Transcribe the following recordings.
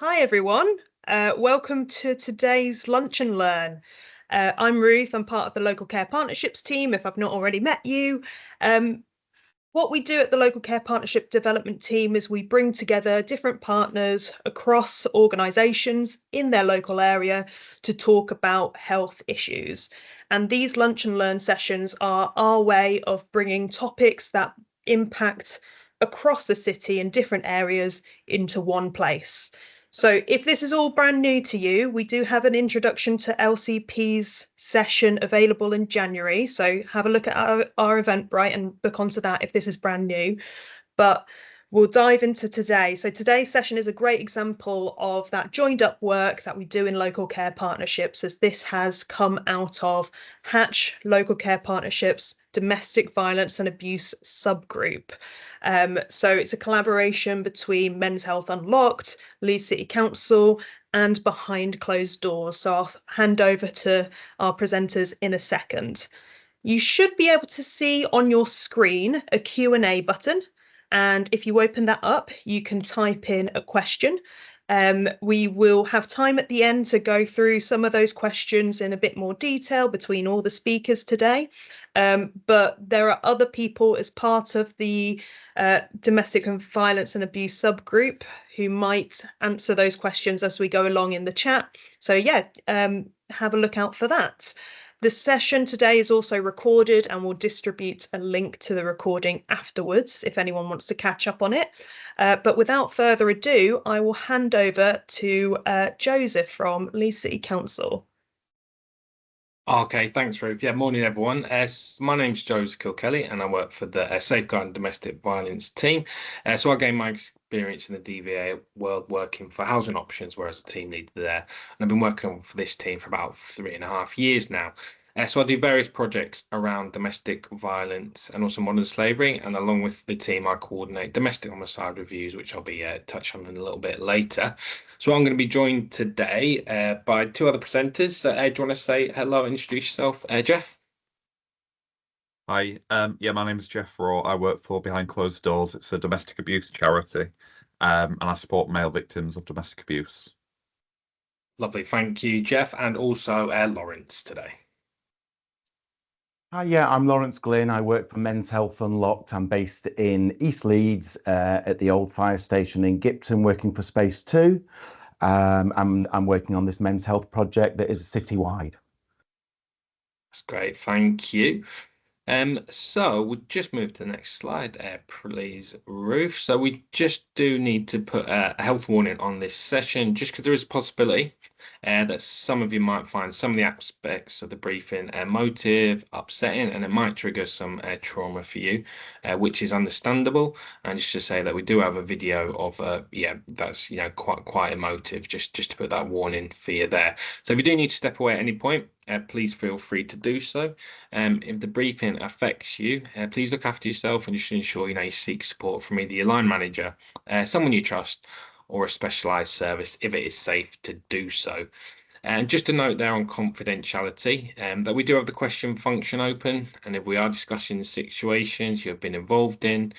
Hi everyone, welcome to today's Lunch and Learn. I'm Ruth, I'm part of the Local Care Partnerships team, if I've not already met you. What we do at the Local Care Partnership Development team is we bring together different partners across organisations in their local area to talk about health issues. And these Lunch and Learn sessions are our way of bringing topics that impact across the city in different areas into one place. So if this is all brand new to you, we do have an introduction to LCP's session available in January. So have a look at our Eventbrite and book onto that if this is brand new. But we'll dive into today. So today's session is a great example of that joined up work that we do in local care partnerships, as this has come out of Hatch Local Care Partnerships Domestic Violence and Abuse subgroup. So it's a collaboration between Men's Health Unlocked, Leeds City Council, and Behind Closed Doors. So I'll hand over to our presenters in a second. You should be able to see on your screen a Q&A button. And if you open that up, you can type in a question. We will have time at the end to go through some of those questions in a bit more detail between all the speakers today. But there are other people as part of the domestic violence and abuse subgroup who might answer those questions as we go along in the chat. So yeah, have a look out for that. The session today is also recorded, and we'll distribute a link to the recording afterwards if anyone wants to catch up on it. But without further ado, I will hand over to Joseph from Leeds City Council. Okay, thanks, Ruth. Yeah, morning, everyone. My name's Joseph Kilkelly, and I work for the Safeguard and Domestic Violence team. So I gained my experience in the DVA world working for Housing Options, where I was a team leader there. And I've been working for this team for about 3.5 years now. So I do various projects around domestic violence and also modern slavery. And along with the team, I coordinate domestic homicide reviews, which I'll be touching on in a little bit later. So I'm going to be joined today by two other presenters. So, do you want to say hello and introduce yourself, Geoff? Hi, yeah, my name is Geoff Raw. I work for Behind Closed Doors. It's a domestic abuse charity, and I support male victims of domestic abuse. Lovely, thank you, Geoff, and also Lawrence today. Hi, yeah, I'm Lawrence Glynn. I work for Men's Health Unlocked. I'm based in East Leeds at the old fire station in Gipton, working for Space 2. I'm working on this men's health project that is citywide. That's great, thank you. So we'll just move to the next slide, please, Ruth. So we just do need to put a health warning on this session, just because there is a possibility that some of you might find some of the aspects of the briefing emotive, upsetting, and it might trigger some trauma for you, which is understandable. And just to say that we do have a video of that's quite emotive, just to put that warning for you there. So if you do need to step away at any point, please feel free to do so. If the briefing affects you, please look after yourself and just ensure you seek support from either your line manager, someone you trust, or a specialised service if it is safe to do so. And just a note there on confidentiality, that we do have the question function open, and if we are discussing situations you have been involved in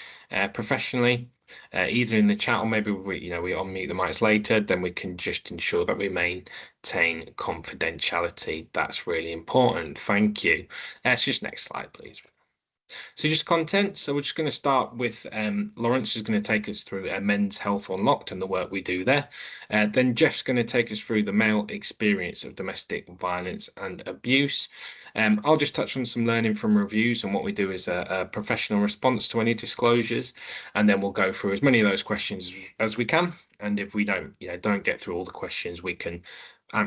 professionally, either in the chat or maybe we unmute the mics later, then we can just ensure that we maintain confidentiality. That's really important. Thank you. So just next slide, please. So just content. So we're just going to start with Lawrence is going to take us through Men's Health Unlocked and the work we do there. Then Geoff's going to take us through the male experience of domestic violence and abuse. I'll just touch on some learning from reviews and what we do as a professional response to any disclosures, and then we'll go through as many of those questions as we can. And if we don't get through all the questions, we can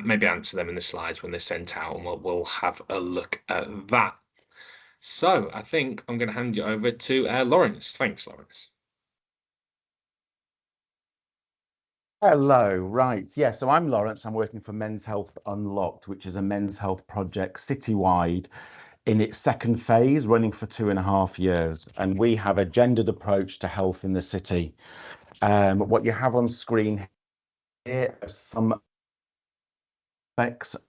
maybe answer them in the slides when they're sent out, and we'll have a look at that. So I think I'm going to hand you over to Lawrence. Thanks, Lawrence. Hello, right. Yeah, so I'm Lawrence. I'm working for Men's Health Unlocked, which is a men's health project citywide in its second phase, running for 2.5 years. And we have a gendered approach to health in the city. What you have on screen here are some aspects of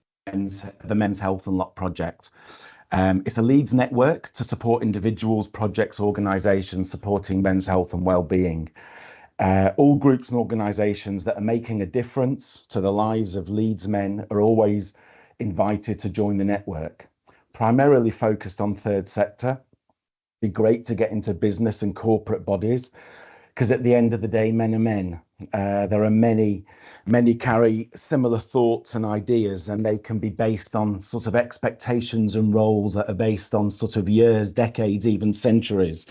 the Men's Health Unlocked project. It's a Leeds network to support individuals, projects, organisations supporting men's health and well-being. All groups and organisations that are making a difference to the lives of Leeds men are always invited to join the network, primarily focused on third sector. It'd be great to get into business and corporate bodies, because at the end of the day, men are men. There are many carry similar thoughts and ideas, and they can be based on sort of expectations and roles that are based on sort of years, decades, even centuries.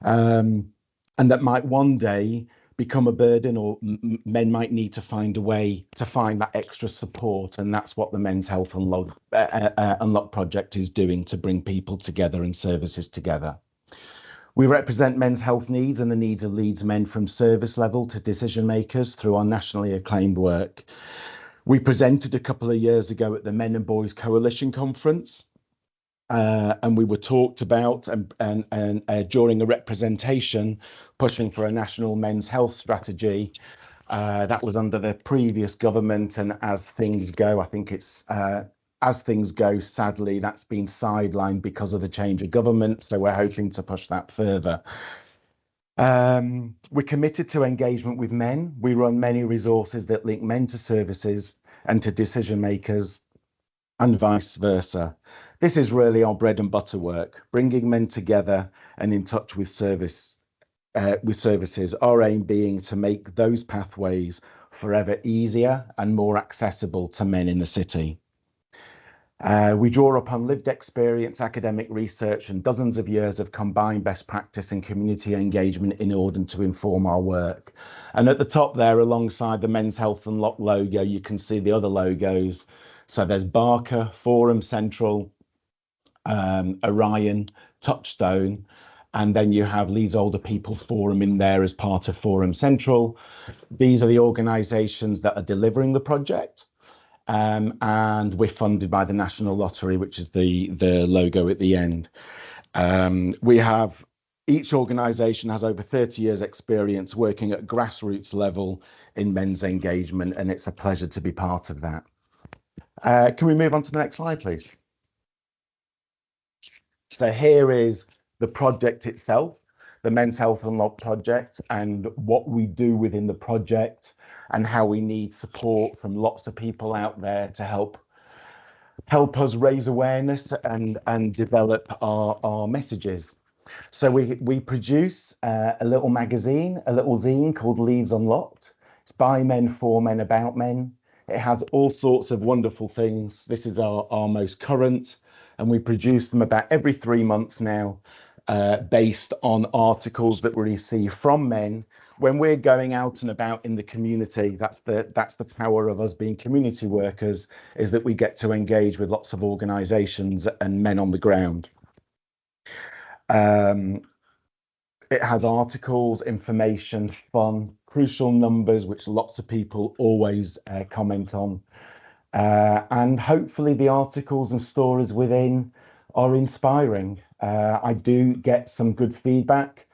And that might one day become a burden, or men might need to find a way to find that extra support. And that's what the Men's Health Unlock project is doing, to bring people together and services together. We represent men's health needs and the needs of Leeds men from service level to decision makers through our nationally acclaimed work. We presented a couple of years ago at the Men and Boys Coalition Conference. And we were talked about and during a representation pushing for a national men's health strategy. That was under the previous government, and as things go, I think it's as things go, sadly, that's been sidelined because of the change of government. So we're hoping to push that further. We're committed to engagement with men. We run many resources that link men to services and to decision makers, and vice versa. This is really our bread and butter work, bringing men together and in touch with services. Our aim being to make those pathways forever easier and more accessible to men in the city. We draw upon lived experience, academic research, and dozens of years of combined best practice and community engagement in order to inform our work. And at the top there, alongside the Men's Health Unlock logo, you can see the other logos. So there's Barker, Forum Central, Orion, Touchstone, and then you have Leeds Older People Forum in there as part of Forum Central. These are the organisations that are delivering the project, and we're funded by the National Lottery, which is the logo at the end. Each organisation has over 30 years experience working at grassroots level in men's engagement, and it's a pleasure to be part of that. Can we move on to the next slide, please? So here is the project itself, the Men's Health Unlock project, and what we do within the project, and how we need support from lots of people out there to help us raise awareness and develop our messages. So we produce a little magazine, a little zine called Leeds Unlocked. It's by men, for men, about men. It has all sorts of wonderful things. This is our most current, and we produce them about every 3 months now, based on articles that we receive from men. When we're going out and about in the community, that's the power of us being community workers, is that we get to engage with lots of organisations and men on the ground. It has articles, information, fun, crucial numbers, which lots of people always comment on. And hopefully the articles and stories within are inspiring. I do get some good feedback.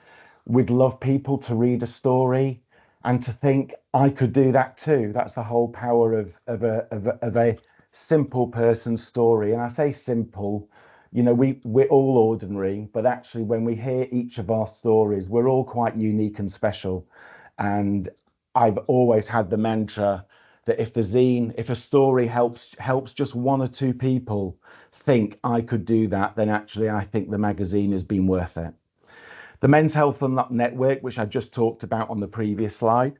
We'd love people to read a story and to think, I could do that too. That's the whole power of a simple person's story. And I say simple, you know, we're all ordinary, but actually when we hear each of our stories, we're all quite unique and special. And I've always had the mantra that if a story helps just 1 or 2 people think I could do that, then actually I think the magazine has been worth it. The Men's Health Unlock Network, which I just talked about on the previous slide,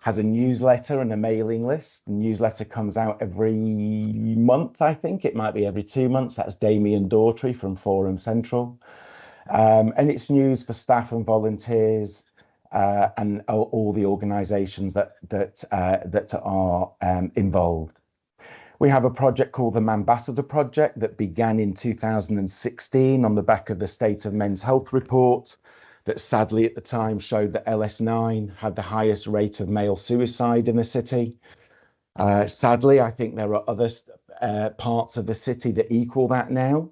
has a newsletter and a mailing list. The newsletter comes out every month, I think. It might be every 2 months. That's Damien Daughtry from Forum Central. And it's news for staff and volunteers, and all the organisations that are involved. We have a project called the Mambassador Project that began in 2016 on the back of the State of Men's Health report that sadly at the time showed that LS9 had the highest rate of male suicide in the city. Sadly, I think there are other parts of the city that equal that now.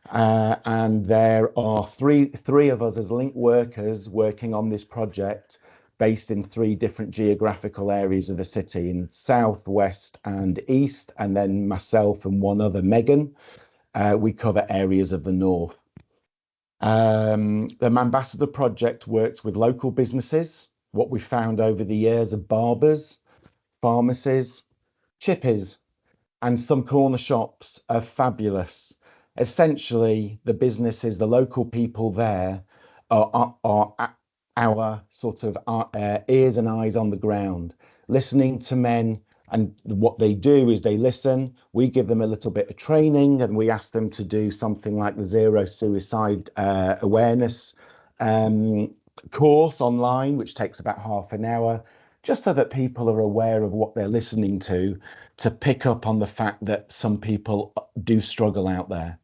And there are three of us as link workers working on this project based in 3 different geographical areas of the city, in south, west and east, and then myself and one other, Megan, we cover areas of the north. The Mambassador Project works with local businesses, What we found over the years are barbers, pharmacies, chippies, and some corner shops are fabulous. Essentially, the businesses, the local people there are our sort of ears and eyes on the ground, listening to men. And what they do is they listen. We give them a little bit of training, and we ask them to do something like the zero suicide awareness course online, which takes about half an hour, just so that people are aware of what they're listening to pick up on the fact that some people do struggle out there.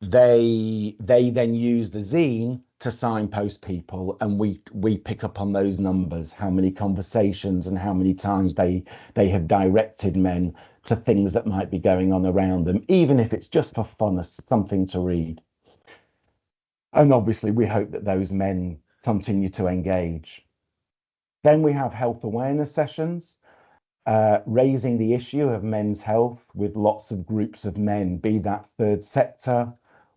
They then use the zine to signpost people, and we pick up on those numbers, how many conversations and how many times they have directed men to things that might be going on around them, even if it's just for fun, as something to read. And obviously, we hope that those men continue to engage. Then we have health awareness sessions, raising the issue of men's health with lots of groups of men, be that third sector,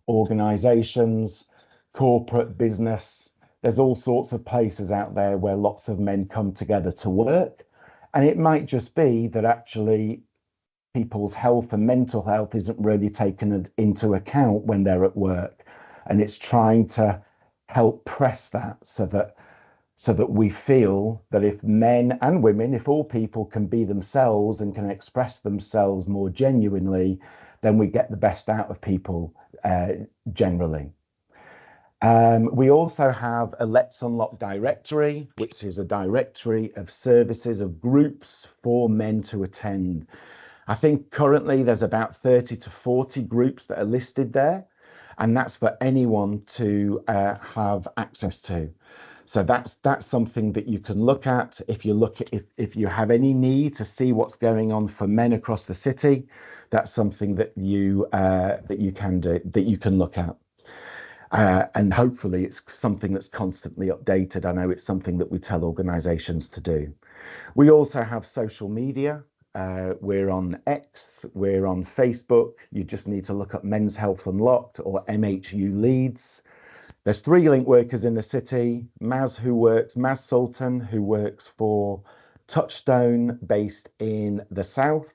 organisations, corporate business. There's all sorts of places out there where lots of men come together to work. And it might just be that actually people's health and mental health isn't really taken into account when they're at work. And it's trying to help press that so that we feel that if men and women, if all people can be themselves and can express themselves more genuinely, then we get the best out of people generally. We also have a Let's Unlock directory, which is a directory of services, of groups for men to attend. I think currently there's about 30 to 40 groups that are listed there, and that's for anyone to have access to. So that's something that you can look at if you have any need to see what's going on for men across the city. That's something that you can look at. And hopefully it's something that's constantly updated. I know it's something that we tell organisations to do. We also have social media. We're on X, we're on Facebook. You just need to look up Men's Health Unlocked or MHU Leeds. There's 3 link workers in the city. Maz Sultan, who works for Touchstone, based in the south.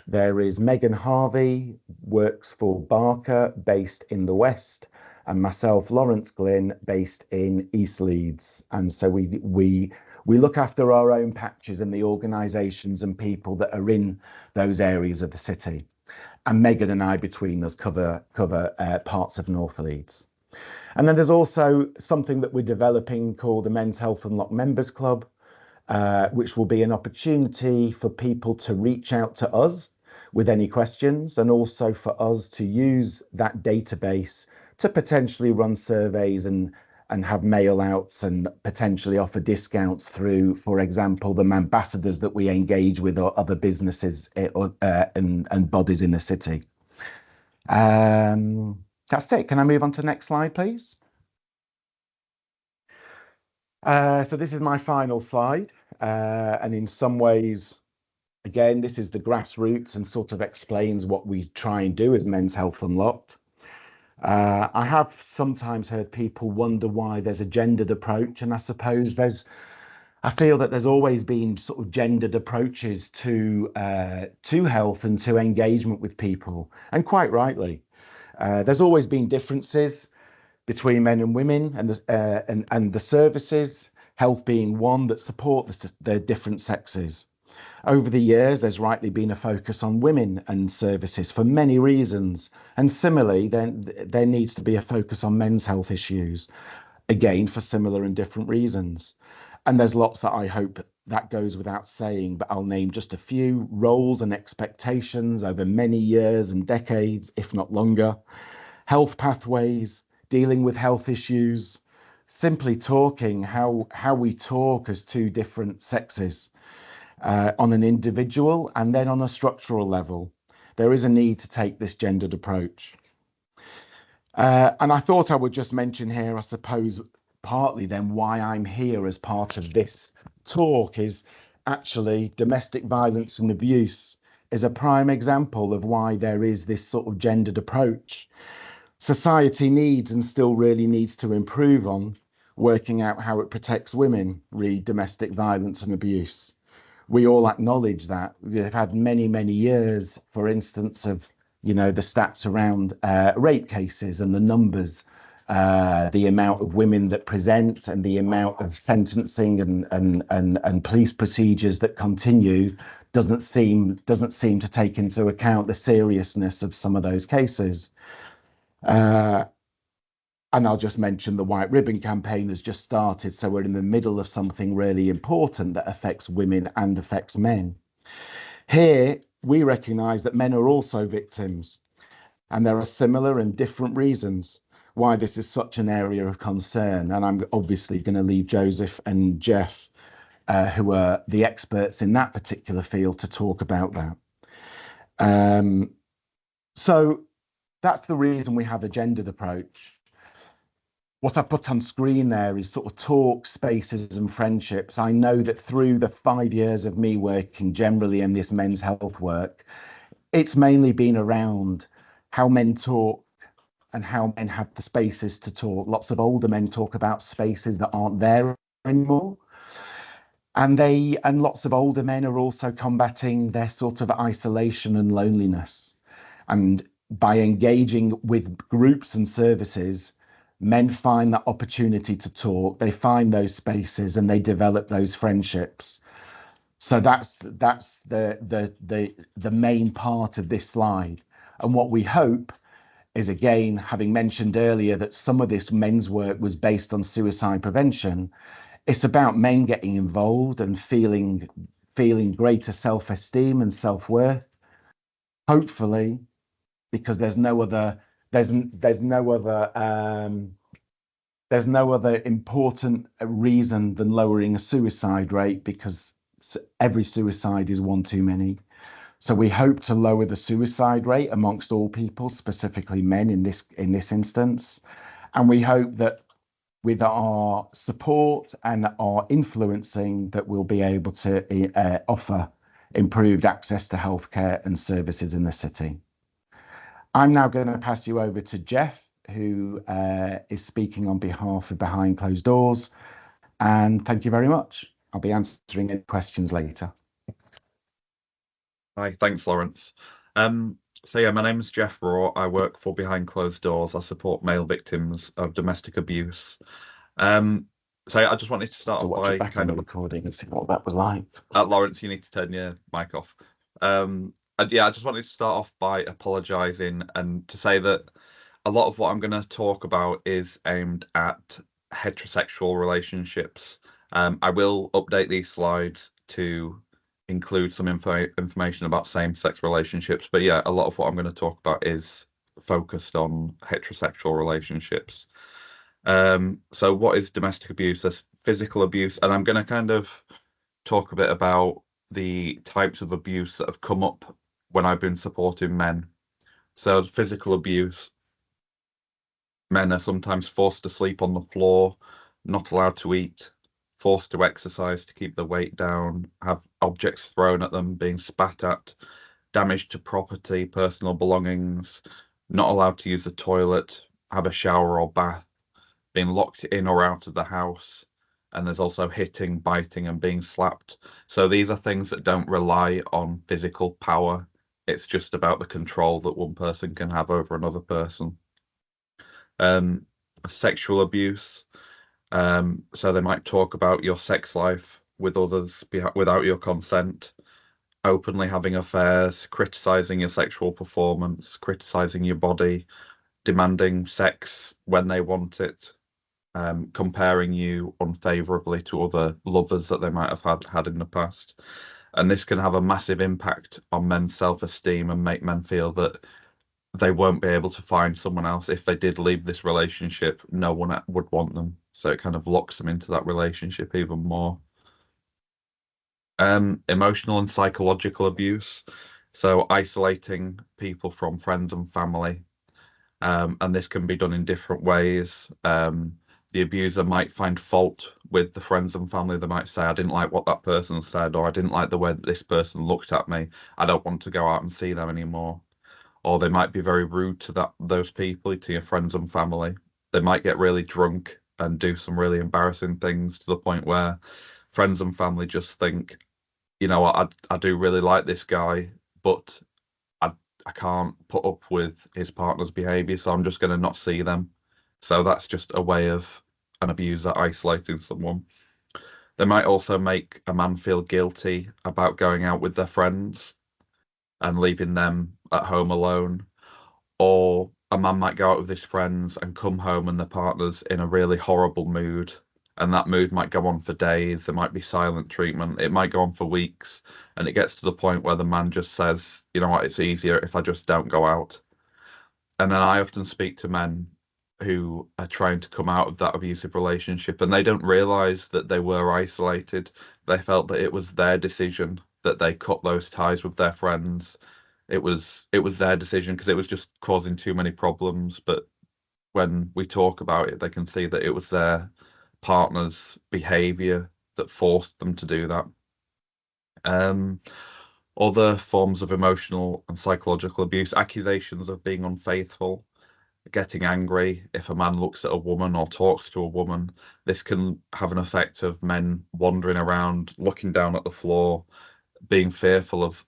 There is Megan Harvey, works for Barker, based in the west, and myself, Lawrence Glynn, based in East Leeds. And so we look after our own patches and the organisations and people that are in those areas of the city. And Megan and I, between us, cover parts of North Leeds. And then there's also something that we're developing called the Men's Health Unlocked Members Club, which will be an opportunity for people to reach out to us with any questions, and also for us to use that database to potentially run surveys and have mail outs and potentially offer discounts through, for example, the ambassadors that we engage with or other businesses and bodies in the city. That's it. Can I move on to the next slide, please? So this is my final slide. And in some ways, again, this is the grassroots and sort of explains what we try and do as Men's Health Unlocked. I have sometimes heard people wonder why there's a gendered approach, and I suppose I feel that there's always been sort of gendered approaches to health and to engagement with people, and quite rightly. There's always been differences between men and women, and the services, health being one that support the different sexes. Over the years, there's rightly been a focus on women and services for many reasons. And similarly, then there needs to be a focus on men's health issues, again, for similar and different reasons. And there's lots that I hope that goes without saying, but I'll name just a few roles and expectations over many years and decades, if not longer. Health pathways, dealing with health issues, simply talking, how we talk as 2 different sexes. On an individual and then on a structural level. There is a need to take this gendered approach. And I thought I would just mention here, I suppose, partly then why I'm here as part of this talk is actually domestic violence and abuse is a prime example of why there is this sort of gendered approach. Society needs and still really needs to improve on working out how it protects women, read domestic violence and abuse. We all acknowledge that. We've had many, many years, for instance, of, the stats around rape cases and the numbers, the amount of women that present and the amount of sentencing and police procedures that continue doesn't seem to take into account the seriousness of some of those cases. And I'll just mention the White Ribbon campaign has just started, so we're in the middle of something really important that affects women and affects men. Here, we recognise that men are also victims, and there are similar and different reasons why this is such an area of concern. And I'm obviously going to leave Joseph and Geoff, who are the experts in that particular field, to talk about that. So that's the reason we have a gendered approach. What I put on screen there is sort of talk, spaces and friendships. I know that through the 5 years of me working generally in this men's health work, it's mainly been around how men talk and how men have the spaces to talk. Lots of older men talk about spaces that aren't there anymore. And lots of older men are also combating their sort of isolation and loneliness. And by engaging with groups and services, men find that opportunity to talk, they find those spaces and they develop those friendships. So that's the main part of this slide. And what we hope is, again, having mentioned earlier that some of this men's work was based on suicide prevention, it's about men getting involved and feeling greater self-esteem and self-worth, hopefully, because there's no other important reason than lowering a suicide rate, because every suicide is one too many. So we hope to lower the suicide rate amongst all people, specifically men in this instance. And we hope that with our support and our influencing, that we'll be able to offer improved access to healthcare and services in the city. I'm now going to pass you over to Geoff, who is speaking on behalf of Behind Closed Doors. And thank you very much. I'll be answering any questions later. Hi, thanks, Lawrence. So yeah, my name's Geoff Raw. I work for Behind Closed Doors. I support male victims of domestic abuse. So I just wanted to start off by kind of recording and see what that was like. Lawrence, you need to turn your mic off. And yeah, I just wanted to start off by apologising and to say that a lot of what I'm going to talk about is aimed at heterosexual relationships. I will update these slides to include some information about same-sex relationships, but yeah, a lot of what I'm going to talk about is focused on heterosexual relationships. So what is domestic abuse? There's physical abuse, and I'm going to kind of talk a bit about the types of abuse that have come up when I've been supporting men. So physical abuse, men are sometimes forced to sleep on the floor, not allowed to eat, forced to exercise to keep their weight down, have objects thrown at them, being spat at, damage to property, personal belongings, not allowed to use the toilet, have a shower or bath, being locked in or out of the house. And there's also hitting, biting, and being slapped. So these are things that don't rely on physical power. It's just about the control that one person can have over another person. Sexual abuse. So they might talk about your sex life with others without your consent, openly having affairs, criticizing your sexual performance, criticizing your body, demanding sex when they want it, comparing you unfavorably to other lovers that they might have had in the past. And this can have a massive impact on men's self-esteem and make men feel that they won't be able to find someone else. If they did leave this relationship, no one would want them. So it kind of locks them into that relationship even more. Emotional and psychological abuse. So isolating people from friends and family. And this can be done in different ways. The abuser might find fault with the friends and family. They might say, I didn't like what that person said, or I didn't like the way that this person looked at me. I don't want to go out and see them anymore. Or they might be very rude to those people, to your friends and family. They might get really drunk and do some really embarrassing things to the point where friends and family just think, you know what, I do really like this guy, but I can't put up with his partner's behaviour, so I'm just going to not see them. So that's just a way of an abuser isolating someone. They might also make a man feel guilty about going out with their friends and leaving them at home alone. Or a man might go out with his friends and come home and the partner's in a really horrible mood. And that mood might go on for days. There might be silent treatment. It might go on for weeks. And it gets to the point where the man just says, you know what, it's easier if I just don't go out. And then I often speak to men who are trying to come out of that abusive relationship and they don't realize that they were isolated. They felt that it was their decision that they cut those ties with their friends. It was their decision because it was just causing too many problems. But when we talk about it, they can see that it was their partner's behavior that forced them to do that. Um, Other forms of emotional and psychological abuse, accusations of being unfaithful, getting angry if a man looks at a woman or talks to a woman. This can have an effect of men wandering around, looking down at the floor, being fearful of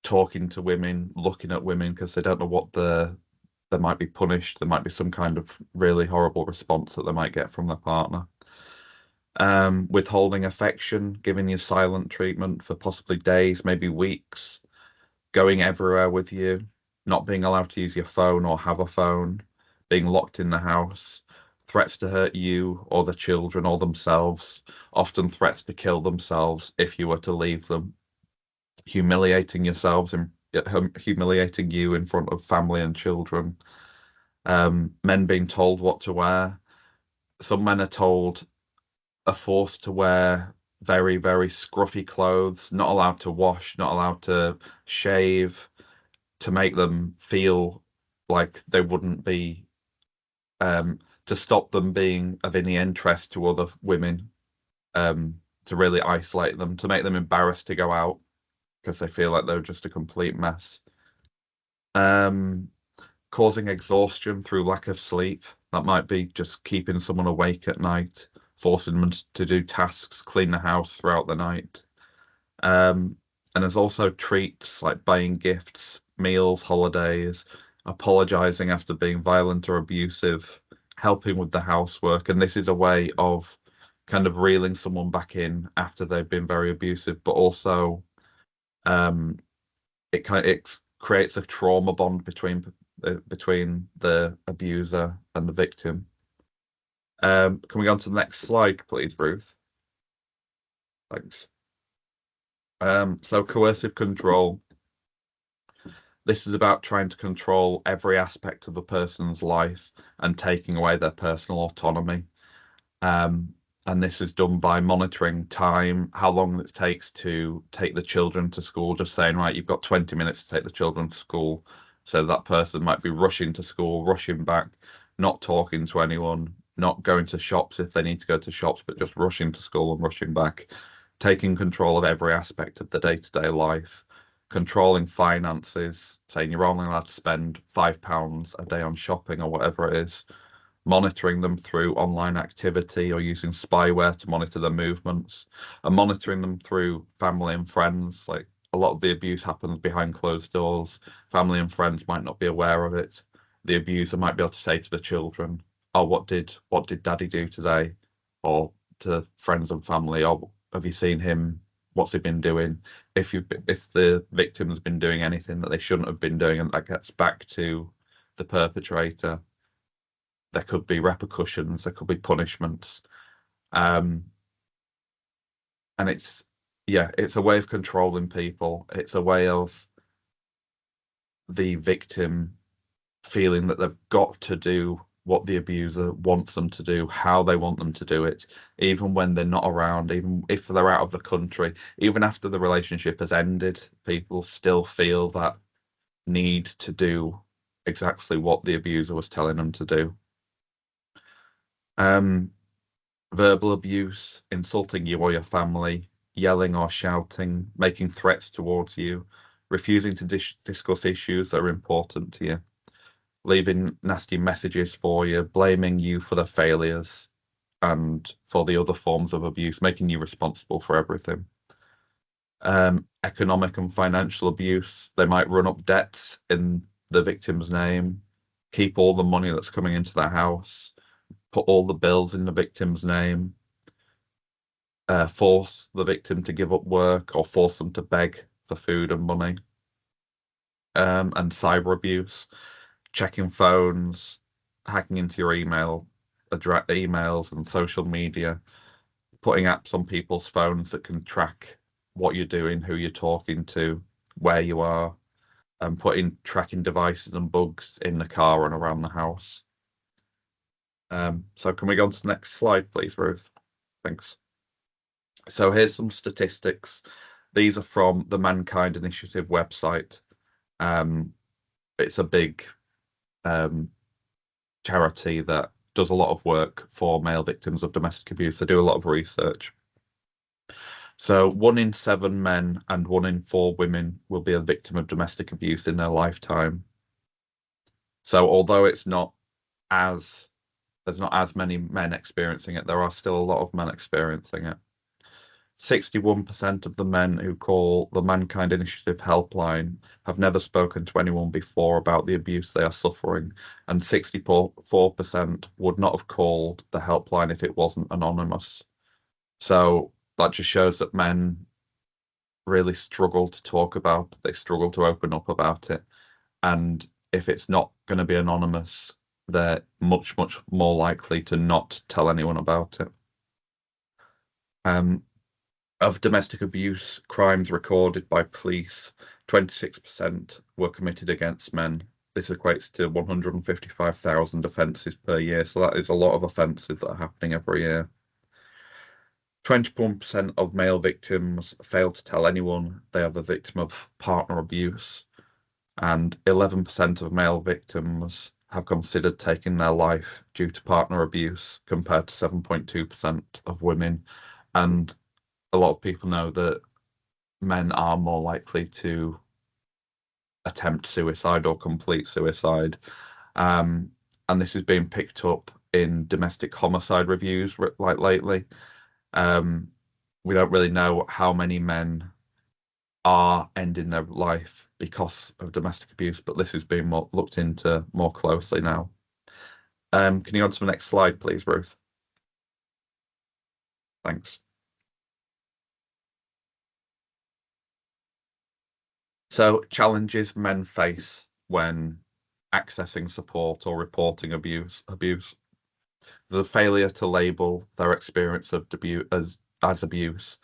talking to women, looking at women because they don't know what they might be punished. There might be some kind of really horrible response that they might get from their partner. Withholding affection, giving you silent treatment for possibly days, maybe weeks, going everywhere with you, not being allowed to use your phone or have a phone, being locked in the house, threats to hurt you or the children or themselves, often threats to kill themselves if you were to leave them, humiliating yourselves and humiliating you in front of family and children, men being told what to wear. Some men are forced to wear very, very scruffy clothes, not allowed to wash, not allowed to shave, to make them feel like they wouldn't be, to stop them being of any interest to other women, to really isolate them, to make them embarrassed to go out because they feel like they're just a complete mess. Um, Causing exhaustion through lack of sleep. That might be just keeping someone awake at night, forcing them to do tasks, clean the house throughout the night. And there's also treats like buying gifts, meals, holidays, apologizing after being violent or abusive, helping with the housework. And this is a way of kind of reeling someone back in after they've been very abusive, but also um, it creates a trauma bond between the abuser and the victim. Can we go on to the next slide, please, Ruth? Thanks. So coercive control. This is about trying to control every aspect of a person's life and taking away their personal autonomy. And this is done by monitoring time, how long it takes to take the children to school, just saying, right, you've got 20 minutes to take the children to school. So that person might be rushing to school, rushing back, not talking to anyone, not going to shops if they need to go to shops, but just rushing to school and rushing back, taking control of every aspect of the day-to-day life, controlling finances, saying you're only allowed to spend £5 a day on shopping or whatever it is, monitoring them through online activity or using spyware to monitor their movements, and monitoring them through family and friends. Like a lot of the abuse happens behind closed doors. Family and friends might not be aware of it. The abuser might be able to say to the children, "Oh, what did Daddy do today?" Or to friends and family, "Oh, have you seen him? What's he been doing?" If the victim has been doing anything that they shouldn't have been doing, and that gets back to the perpetrator, there could be repercussions, there could be punishments. And it's a way of controlling people. It's a way of the victim feeling that they've got to do what the abuser wants them to do, how they want them to do it, even when they're not around, even if they're out of the country, even after the relationship has ended, people still feel that need to do exactly what the abuser was telling them to do. Verbal abuse, insulting you or your family, yelling or shouting, making threats towards you, refusing to discuss issues that are important to you, leaving nasty messages for you, blaming you for the failures, and for the other forms of abuse, making you responsible for everything. Economic and financial abuse, they might run up debts in the victim's name, keep all the money that's coming into the house, put all the bills in the victim's name, force the victim to give up work or force them to beg for food and money. And cyber abuse, checking phones, hacking into your emails and social media, putting apps on people's phones that can track what you're doing, who you're talking to, where you are, and putting tracking devices and bugs in the car and around the house. So can we go on to the next slide, please, Ruth? Thanks. So here's some statistics. These are from the Mankind Initiative website. It's a big charity that does a lot of work for male victims of domestic abuse. They do a lot of research. So 1 in 7 men and 1 in 4 women will be a victim of domestic abuse in their lifetime. So although there's not as many men experiencing it, there are still a lot of men experiencing it. 61% of the men who call the Mankind Initiative helpline have never spoken to anyone before about the abuse they are suffering, and 64% would not have called the helpline if it wasn't anonymous. So that just shows that men really struggle to talk about it. They struggle to open up about it. And if it's not going to be anonymous, they're much, much more likely to not tell anyone about it. Of domestic abuse crimes recorded by police, 26% were committed against men. This equates to 155,000 offences per year. So that is a lot of offences that are happening every year. 21% of male victims fail to tell anyone they are the victim of partner abuse, and 11% of male victims have considered taking their life due to partner abuse, compared to 7.2% of women. And a lot of people know that men are more likely to attempt suicide or complete suicide. And this is being picked up in domestic homicide reviews like lately. We don't really know how many men are ending their life because of domestic abuse, but this is being looked into more closely now. Can you go on to the next slide, please, Ruth? Thanks. So, challenges men face when accessing support or reporting abuse. The failure to label their experience of abuse as abuse.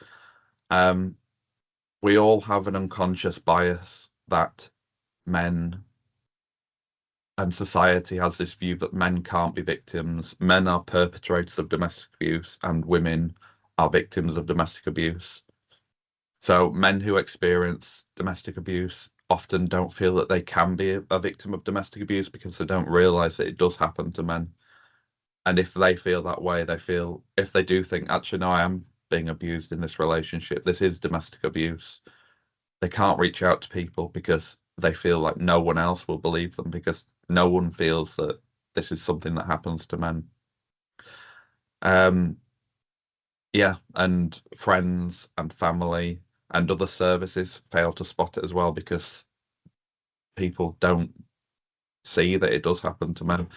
We all have an unconscious bias that men and society has this view that men can't be victims. Men are perpetrators of domestic abuse and women are victims of domestic abuse. So men who experience domestic abuse often don't feel that they can be a victim of domestic abuse because they don't realize that it does happen to men. And if they feel that way, if they do think, actually, no, I am being abused in this relationship, this is domestic abuse, they can't reach out to people because they feel like no one else will believe them, because no one feels that this is something that happens to men. Yeah, and friends and family and other services fail to spot it as well, because people don't see that it does happen to men.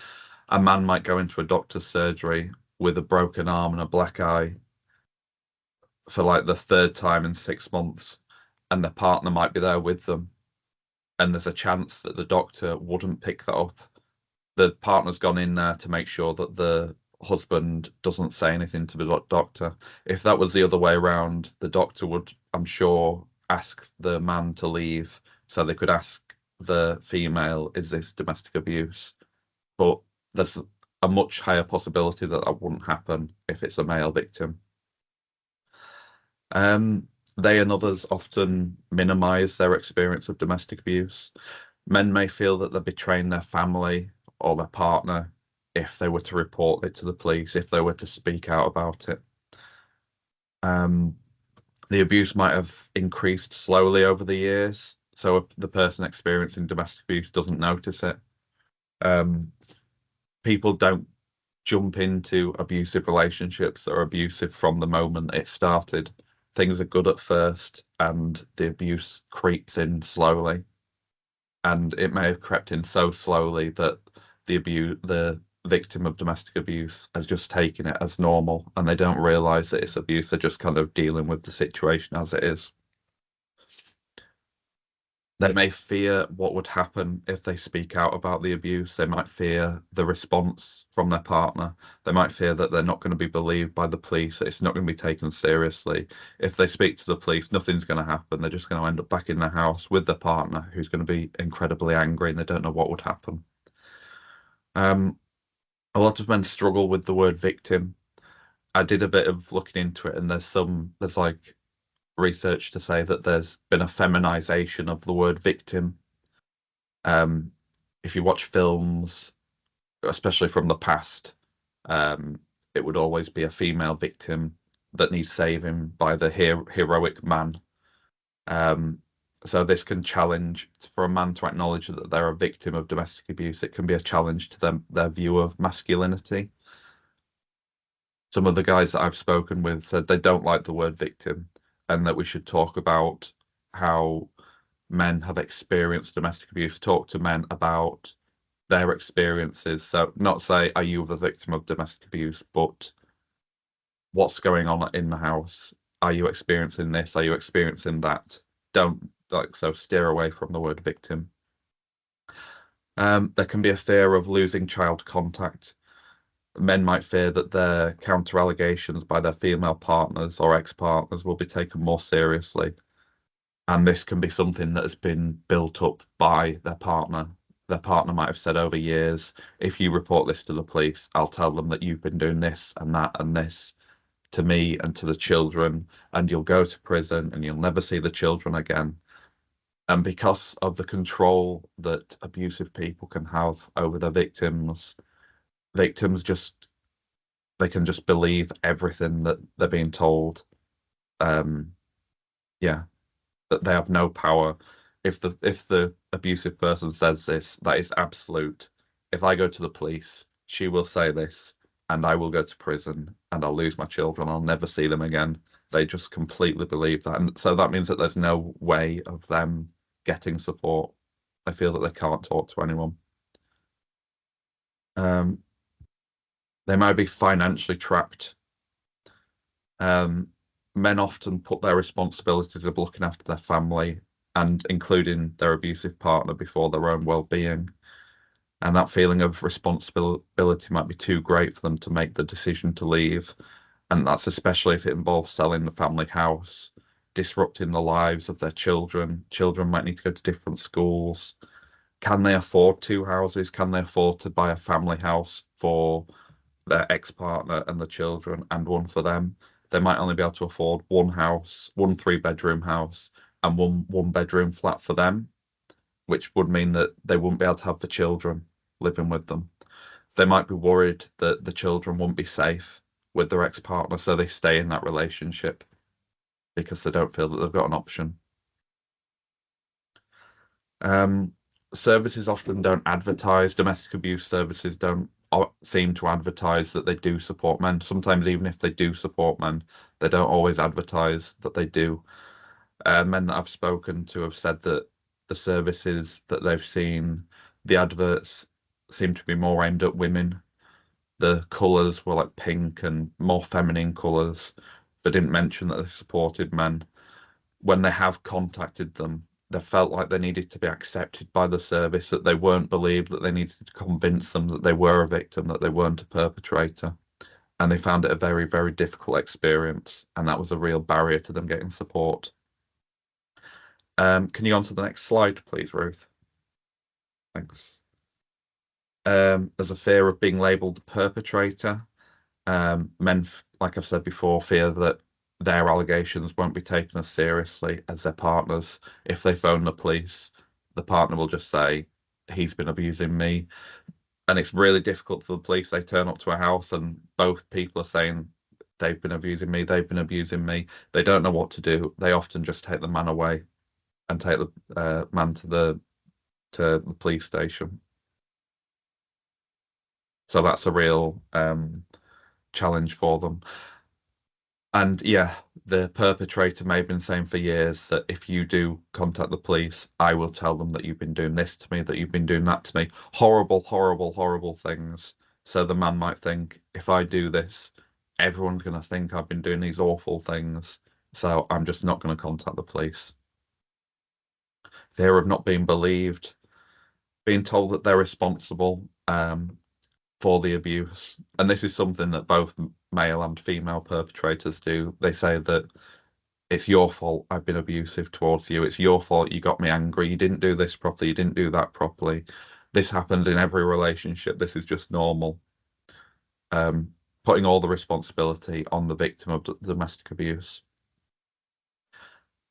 A man might go into a doctor's surgery with a broken arm and a black eye for like the 3rd time in 6 months, and their partner might be there with them, and there's a chance that the doctor wouldn't pick that up. The partner's gone in there to make sure that the husband doesn't say anything to the doctor. If that was the other way around, the doctor would, I'm sure, ask the man to leave so they could ask the female, is this domestic abuse? But there's a much higher possibility that that wouldn't happen if it's a male victim. They and others often minimize their experience of domestic abuse. Men may feel that they're betraying their family or their partner if they were to report it to the police, if they were to speak out about it. The abuse might have increased slowly over the years, so the person experiencing domestic abuse doesn't notice it. People don't jump into abusive relationships that are abusive from the moment it started. Things are good at first, and the abuse creeps in slowly. And it may have crept in so slowly that the victim of domestic abuse has just taken it as normal, and they don't realize that it's abuse. They're just kind of dealing with the situation as it is. They may fear what would happen if they speak out about the abuse. They might fear the response from their partner. They might fear that they're not going to be believed by the police, that it's not going to be taken seriously. If they speak to the police, nothing's going to happen. They're just going to end up back in the house with their partner, who's going to be incredibly angry, and they don't know what would happen. A lot of men struggle with the word victim. I did a bit of looking into it, and there's like research to say that there's been a feminization of the word victim. If you watch films, especially from the past, it would always be a female victim that needs saving by the heroic man. So this can challenge, for a man to acknowledge that they're a victim of domestic abuse. It can be a challenge to their view of masculinity. Some of the guys that I've spoken with said they don't like the word victim, and that we should talk about how men have experienced domestic abuse, talk to men about their experiences. So not say, are you the victim of domestic abuse, but what's going on in the house? Are you experiencing this? Are you experiencing that? Don't steer away from the word victim. There can be a fear of losing child contact. Men might fear that their counter allegations by their female partners or ex-partners will be taken more seriously. And this can be something that has been built up by their partner. Their partner might have said over years, if you report this to the police, I'll tell them that you've been doing this and that and this to me and to the children, and you'll go to prison and you'll never see the children again. And because of the control that abusive people can have over their victims, they can just believe everything that they're being told. Yeah, that they have no power. If the abusive person says this, that is absolute. If I go to the police, she will say this, and I will go to prison, and I'll lose my children. I'll never see them again. They just completely believe that, and so that means that there's no way of them getting support. They feel that they can't talk to anyone. They might be financially trapped. Men often put their responsibilities of looking after their family and including their abusive partner before their own well-being. And that feeling of responsibility might be too great for them to make the decision to leave. And that's especially if it involves selling the family house, disrupting the lives of their children. Children might need to go to different schools. Can they afford two houses? Can they afford to buy a family house for their ex-partner and the children and one for them? They might only be able to afford one house, one 3-bedroom house, and one bedroom flat for them, which would mean that they wouldn't be able to have the children living with them. They might be worried that the children won't be safe with their ex-partner, so they stay in that relationship because they don't feel that they've got an option. Services often don't advertise. Domestic abuse services don't seem to advertise that they do support men. Sometimes even if they do support men, they don't always advertise that they do. Men that I've spoken to have said that the services that they've seen, the adverts seem to be more aimed at women. The colours were like pink and more feminine colours. They didn't mention that they supported men. When they have contacted them, they felt like they needed to be accepted by the service, that they weren't believed, that they needed to convince them that they were a victim, that they weren't a perpetrator. And they found it a very, very difficult experience. And that was a real barrier to them getting support. Can you go on to the next slide, please, Ruth? Thanks. There's a fear of being labelled the perpetrator. Men, like I've said before, fear that their allegations won't be taken as seriously as their partners. If they phone the police, the partner will just say, he's been abusing me. And it's really difficult for the police. They turn up to a house and both people are saying, they've been abusing me, they've been abusing me. They don't know what to do. They often just take the man away and take the man to the police station. So that's a real challenge for them. And yeah, the perpetrator may have been saying for years that if you do contact the police, I will tell them that you've been doing this to me, that you've been doing that to me. Horrible, horrible, horrible things. So the man might think, if I do this, everyone's going to think I've been doing these awful things. So I'm just not going to contact the police. Fear of not being believed, being told that they're responsible for the abuse. And this is something that both male and female perpetrators do. They say that it's your fault I've been abusive towards you. It's your fault you got me angry. You didn't do this properly. You didn't do that properly. This happens in every relationship. This is just normal. Putting all the responsibility on the victim of domestic abuse.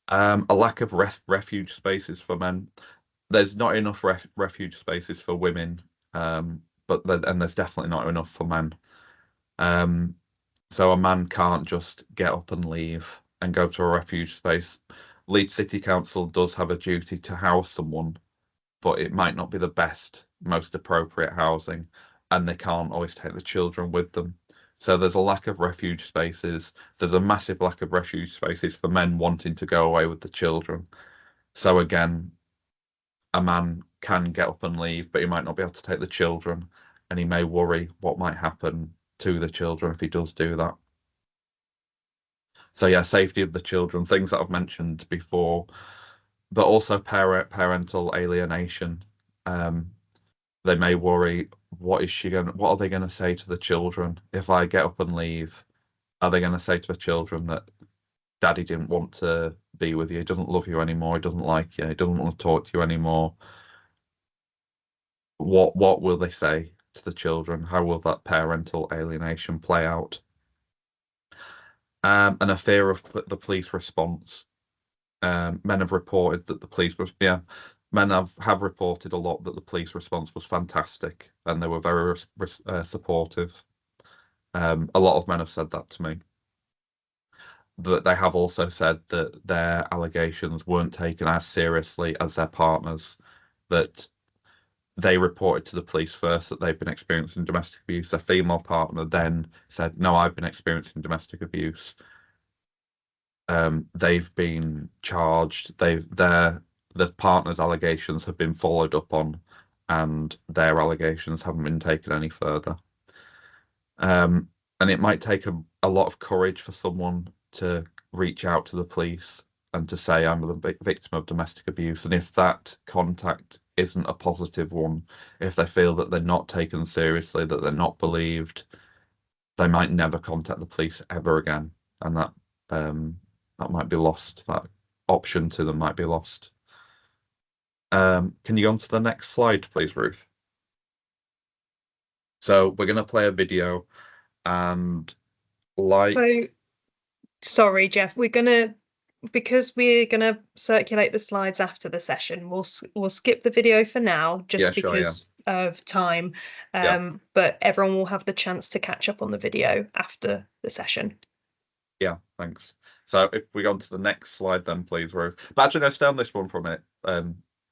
A lack of refuge spaces for men. There's not enough refuge spaces for women, but there's definitely not enough for men. So a man can't just get up and leave and go to a refuge space. Leeds City Council does have a duty to house someone, but it might not be the best, most appropriate housing, and they can't always take the children with them. So there's a lack of refuge spaces. There's a massive lack of refuge spaces for men wanting to go away with the children. So again, a man can get up and leave, but he might not be able to take the children, and he may worry what might happen to the children if he does do that. So yeah, safety of the children, things that I've mentioned before, but also parental alienation. They may worry, what are they gonna say to the children if I get up and leave? Are they gonna say to the children that Daddy didn't want to be with you, he doesn't love you anymore, he doesn't like you, he doesn't want to talk to you anymore? What will they say to the children? How will that parental alienation play out? And a fear of the police response. Men have reported that the police was men have reported a lot that the police response was fantastic and they were very supportive. A lot of men have said that to me. But they have also said that their allegations weren't taken as seriously as their partners, that they reported to the police first that they've been experiencing domestic abuse. Their female partner then said, no, I've been experiencing domestic abuse. They've been charged. The partner's allegations have been followed up on, and their allegations haven't been taken any further. And it might take a lot of courage for someone to reach out to the police and to say, I'm the victim of domestic abuse. And if that contact isn't a positive one, if they feel that they're not taken seriously, that they're not believed, they might never contact the police ever again. And that might be lost. That option to them might be lost. Can you go on to the next slide, please, Ruth? So we're going to play a video, and So, sorry, Geoff, because we're gonna circulate the slides after the session. We'll skip the video for now, just because of time. But everyone will have the chance to catch up on the video after the session. Yeah, thanks. So if we go on to the next slide, then please, Ruth. But actually, no, stay on this one for a minute,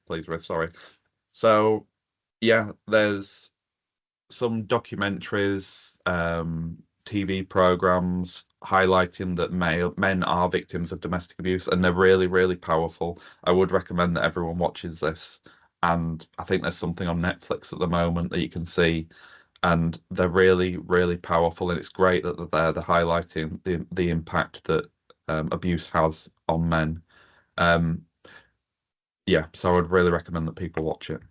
please, Ruth. Sorry. So yeah, there's some documentaries, TV programs highlighting that men are victims of domestic abuse, and they're really, really powerful. I would recommend that everyone watches this. And I think there's something on Netflix at the moment that you can see, and they're really, really powerful. And it's great that they're highlighting the impact that abuse has on men. Yeah, so I would really recommend that people watch it.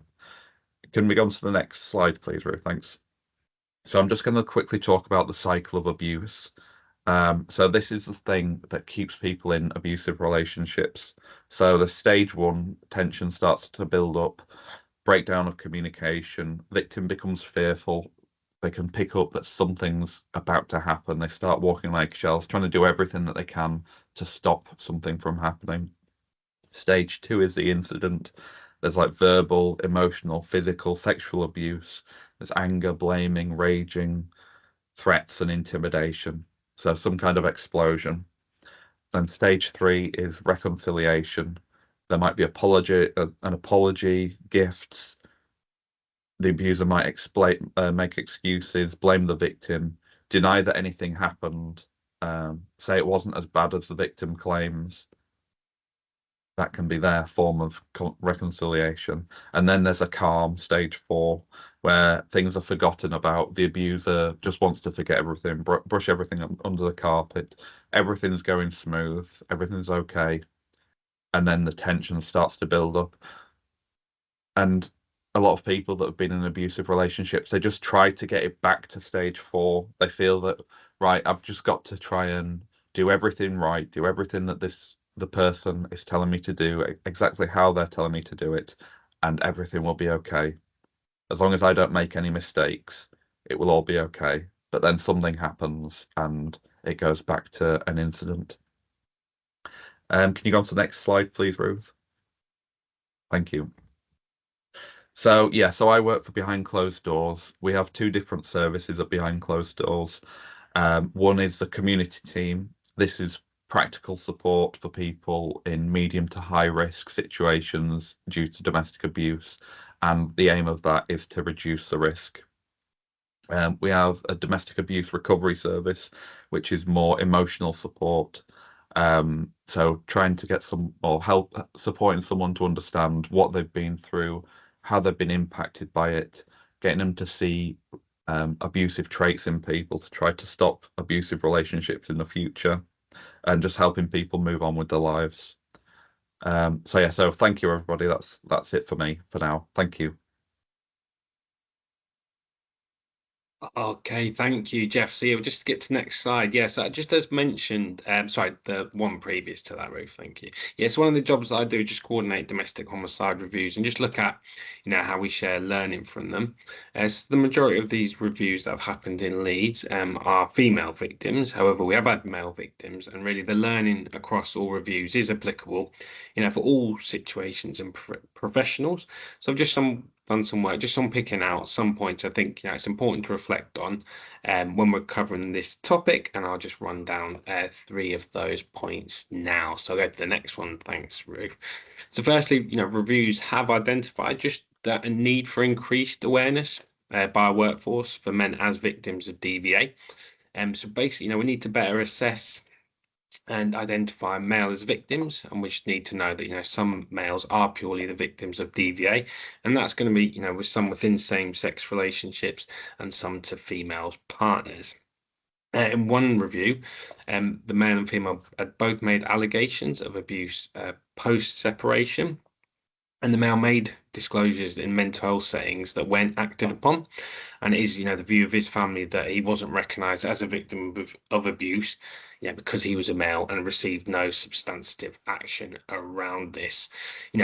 Can we go on to the next slide, please, Ruth? Thanks. So I'm just going to quickly talk about the cycle of abuse. So this is the thing that keeps people in abusive relationships. So the stage one, tension starts to build up, breakdown of communication, victim becomes fearful. They can pick up that something's about to happen. They start walking like shells, trying to do everything that they can to stop something from happening. Stage two is the incident. There's like verbal, emotional, physical, sexual abuse. There's anger, blaming, raging, threats, and intimidation. So some kind of explosion. Then stage three is reconciliation. There might be an apology, gifts, the abuser might explain, make excuses, blame the victim, deny that anything happened, say it wasn't as bad as the victim claims. That can be their form of reconciliation. And then there's a calm stage 4, where things are forgotten about. The abuser just wants to forget everything, brush everything under the carpet. Everything's going smooth, everything's okay. And then the tension starts to build up. And a lot of people that have been in abusive relationships, they just try to get it back to stage 4. They feel that, right, I've just got to try and do everything right, do everything that the person is telling me to do, exactly how they're telling me to do it, and everything will be okay. As long as I don't make any mistakes, it will all be okay. But then something happens and it goes back to an incident. Can you go on to the next slide, please, Ruth? Thank you. So yeah, so I work for Behind Closed Doors. We have 2 different services at Behind Closed Doors. One is the community team. This is practical support for people in medium to high risk situations due to domestic abuse, and the aim of that is to reduce the risk. We have a domestic abuse recovery service, which is more emotional support. So trying to get some more help, supporting someone to understand what they've been through, how they've been impacted by it, getting them to see abusive traits in people to try to stop abusive relationships in the future, and just helping people move on with their lives. So yeah, so thank you everybody. That's it for me for now. Thank you. Okay, thank you, Geoff. So yeah, we'll just skip to the next slide. Yeah, so just as mentioned, sorry, the one previous to that, Ruth, thank you. Yeah, so one of the jobs that I do is just coordinate domestic homicide reviews and just look at, how we share learning from them. As the majority of these reviews that have happened in Leeds are female victims. However, we have had male victims, and really the learning across all reviews is applicable, for all situations and professionals. So I've just done some work just on picking out some points I think it's important to reflect on when we're covering this topic, and I'll just run down 3 of those points now. So I'll go to the next one. Thanks, Ruth. So firstly, reviews have identified just that a need for increased awareness by our workforce for men as victims of DVA. So basically, we need to better assess and identify male as victims, and we just need to know that some males are purely the victims of DVA, and that's going to be with some within same-sex relationships and some to females partners. In one review, the male and female had both made allegations of abuse post-separation, and the male made disclosures in mental health settings that weren't acted upon. And it is, the view of his family that he wasn't recognised as a victim of abuse, because he was a male, and received no substantive action around this.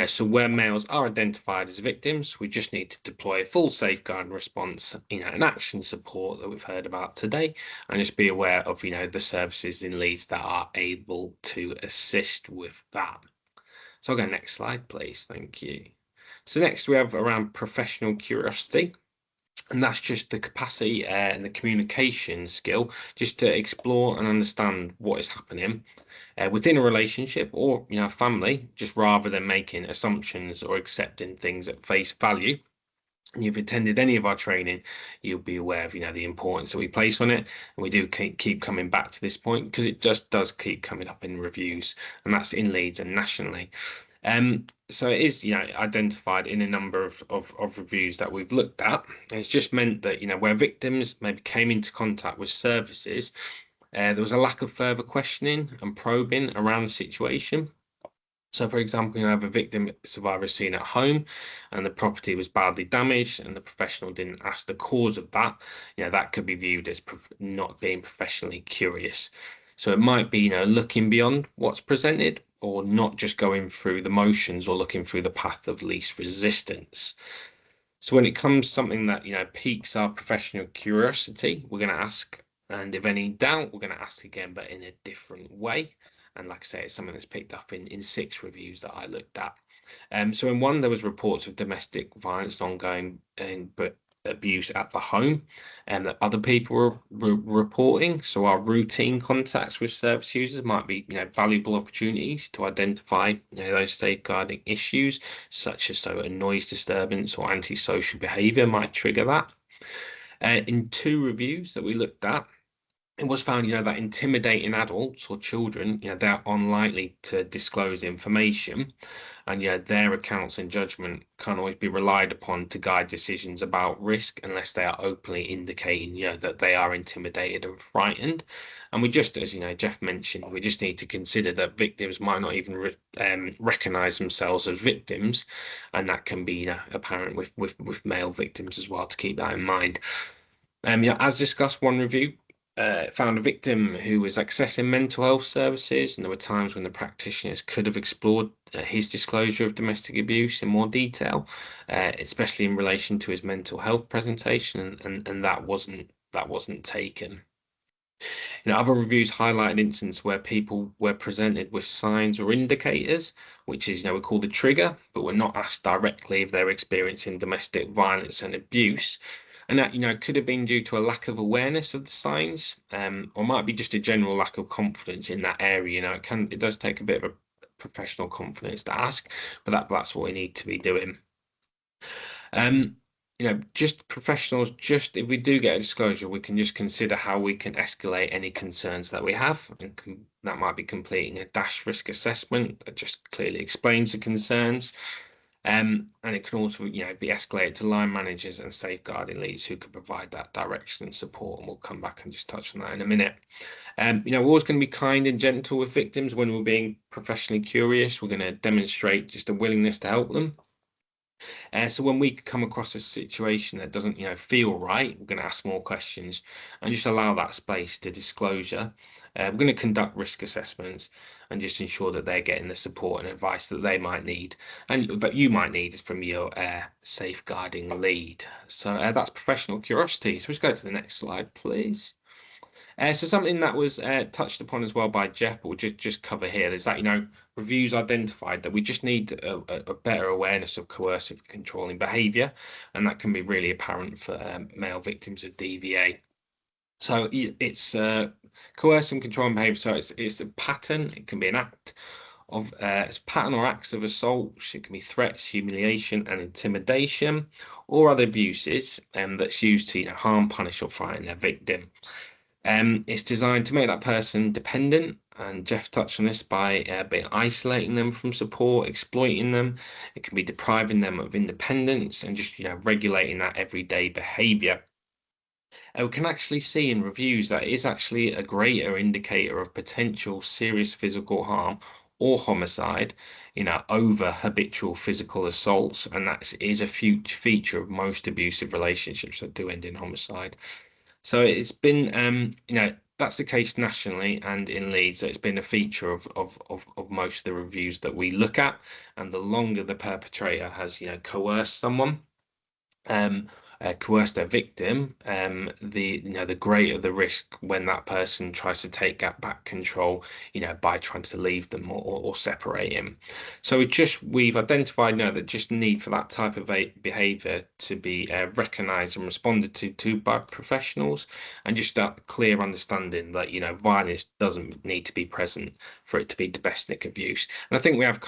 So where males are identified as victims, we just need to deploy a full safeguard response, and action support that we've heard about today, and just be aware of, the services in Leeds that are able to assist with that. So I'll go next slide, please. Thank you. So next we have around professional curiosity. And that's just the capacity and the communication skill just to explore and understand what is happening within a relationship or, a family, just rather than making assumptions or accepting things at face value. And you've attended any of our training, you'll be aware of, the importance that we place on it. And we do keep coming back to this point because it just does keep coming up in reviews, and that's in Leeds and nationally. So it is, identified in a number of reviews that we've looked at. And it's just meant that, where victims maybe came into contact with services, there was a lack of further questioning and probing around the situation. So, for example, you have a victim survivor seen at home and the property was badly damaged and the professional didn't ask the cause of that. That could be viewed as not being professionally curious. So it might be, looking beyond what's presented, or not just going through the motions or looking through the path of least resistance. So when it comes to something that, piques our professional curiosity, we're going to ask, and if any doubt, we're going to ask again, but in a different way. And like I say, it's something that's picked up in 6 reviews that I looked at. So in one, there was reports of domestic violence ongoing, but abuse at the home and that other people are reporting. So our routine contacts with service users might be, valuable opportunities to identify, those safeguarding issues, such as a noise disturbance or antisocial behaviour might trigger that. In 2 reviews that we looked at, it was found, that intimidating adults or children, they're unlikely to disclose information, and their accounts and judgment can't always be relied upon to guide decisions about risk unless they are openly indicating, that they are intimidated and frightened. And we just, as Geoff mentioned, we just need to consider that victims might not even recognize themselves as victims, and that can be apparent with male victims as well. To keep that in mind. As discussed, one review found a victim who was accessing mental health services, and there were times when the practitioners could have explored his disclosure of domestic abuse in more detail, especially in relation to his mental health presentation, and that wasn't taken. Other reviews highlighted instances where people were presented with signs or indicators, which is, we call the trigger, but were not asked directly if they're experiencing domestic violence and abuse. And that, could have been due to a lack of awareness of the signs, or might be just a general lack of confidence in that area. It does take a bit of a professional confidence to ask, but that's what we need to be doing. Just professionals, just if we do get a disclosure, we can just consider how we can escalate any concerns that we have. And that might be completing a dash risk assessment that just clearly explains the concerns. And it can also, be escalated to line managers and safeguarding leads who can provide that direction and support. And we'll come back and just touch on that in a minute. We're always going to be kind and gentle with victims when we're being professionally curious. We're going to demonstrate just a willingness to help them. So when we come across a situation that doesn't, feel right, we're going to ask more questions and just allow that space to disclosure. We're going to conduct risk assessments and just ensure that they're getting the support and advice that they might need and that you might need from your safeguarding lead. So that's professional curiosity. So let's go to the next slide, please. So something that was touched upon as well by Geoff, we'll just cover here, is that, reviews identified that we just need a better awareness of coercive and controlling behaviour, and that can be really apparent for male victims of DVA. So it's coercive and controlling behaviour, so it's a pattern, it can be an act of it's pattern or acts of assault. It can be threats, humiliation and intimidation, or other abuses that's used to harm, punish or frighten their victim. It's designed to make that person dependent, and Geoff touched on this by isolating them from support, exploiting them. It can be depriving them of independence and just regulating that everyday behaviour. We can actually see in reviews that it is actually a greater indicator of potential serious physical harm or homicide, over habitual physical assaults, and that is a feature of most abusive relationships that do end in homicide. So it's been, that's the case nationally and in Leeds. It's been a feature of most of the reviews that we look at. And the longer the perpetrator has, coerced someone, coerce their victim, the greater the risk when that person tries to take back control, by trying to leave them or separate him. So we've identified now that just need for that type of behaviour to be recognised and responded to by professionals, and just that clear understanding that violence doesn't need to be present for it to be domestic abuse. And I think we have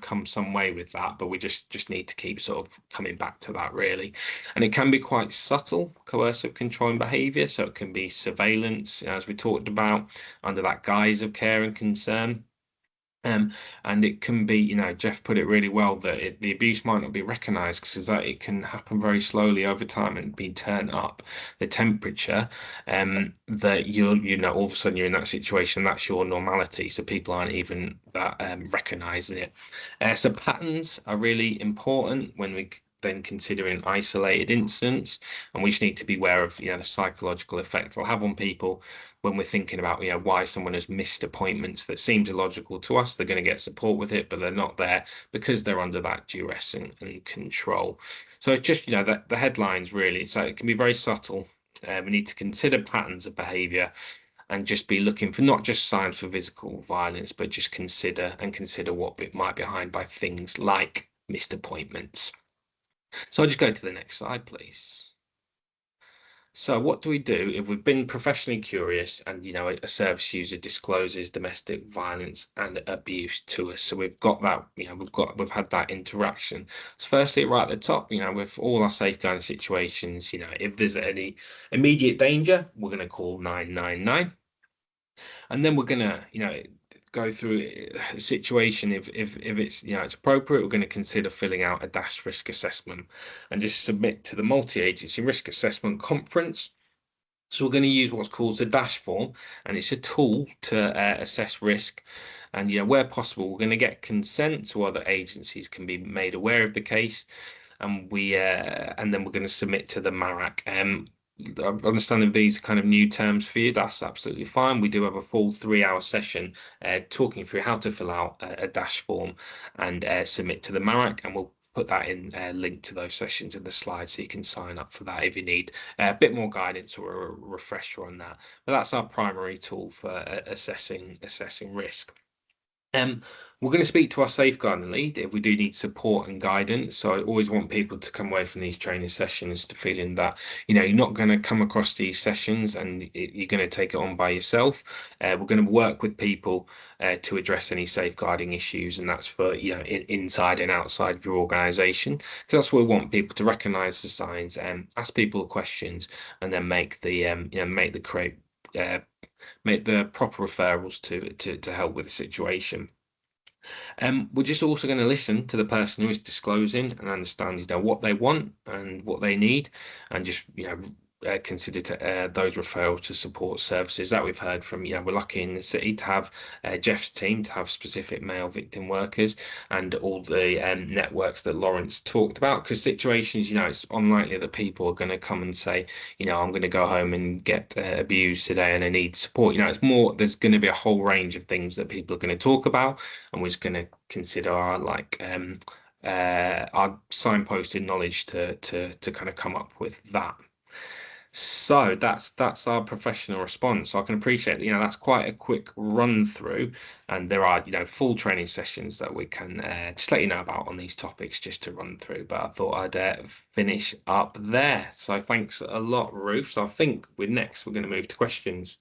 come some way with that, but we just need to keep sort of coming back to that really. And it can be quite subtle, coercive controlling behaviour. So it can be surveillance, as we talked about, under that guise of care and concern. And it can be, Geoff put it really well, that the abuse might not be recognised because that it can happen very slowly over time and be turned up the temperature. That all of a sudden you're in that situation, that's your normality. So people aren't even recognising it. So patterns are really important when we then considering isolated incidents, and we just need to be aware of the psychological effect it'll have on people when we're thinking about why someone has missed appointments that seems illogical to us. They're going to get support with it, but they're not there because they're under that duress and control. So it's just the headlines really, so it can be very subtle. We need to consider patterns of behavior and just be looking for not just signs for physical violence, but just consider what might be behind by things like missed appointments. So I'll just go to the next slide, please. So what do we do if we've been professionally curious and, you know, a service user discloses domestic violence and abuse to us? So we've got that, you know, we've had that interaction. So firstly, right at the top, you know, with all our safeguarding situations, you know, if there's any immediate danger, we're going to call 999. And then we're going to, you know, go through a situation. If it's, you know, it's appropriate, we're going to consider filling out a DASH risk assessment and just submit to the multi-agency risk assessment conference. So we're going to use what's called the DASH form, and it's a tool to assess risk. And, you know, where possible, we're going to get consent so other agencies can be made aware of the case, and then we're going to submit to the MARAC. Understanding these kind of new terms for you, that's absolutely fine. We do have a full 3-hour session talking through how to fill out a DASH form and submit to the MARAC, and we'll put that in link to those sessions in the slides, so you can sign up for that if you need a bit more guidance or a refresher on that. But that's our primary tool for assessing risk. We're going to speak to our safeguarding lead if we do need support and guidance. So I always want people to come away from these training sessions to feeling that, you know, you're not going to come across these sessions and you're going to take it on by yourself. We're going to work with people to address any safeguarding issues, and that's for, you know, inside and outside of your organisation, because that's where we want people to recognise the signs and ask people questions, and then make the you know, make the proper referrals to help with the situation. We're just also going to listen to the person who is disclosing and understand, you know, what they want and what they need, and just, you know, consider those referrals to support services that we've heard from. You know, we're lucky in the city to have Geoff's team to have specific male victim workers and all the networks that Lawrence talked about, because situations, you know, it's unlikely that people are going to come and say, you know, I'm going to go home and get abused today and I need support. You know, it's more, there's going to be a whole range of things that people are going to talk about, and we're just going to consider our our signposted knowledge to kind of come up with that. So that's our professional response. So I can appreciate, you know, that's quite a quick run through, and there are, you know, full training sessions that we can just let you know about on these topics just to run through. But I thought I'd finish up there. So thanks a lot, Ruth. So I think we're going to move to questions,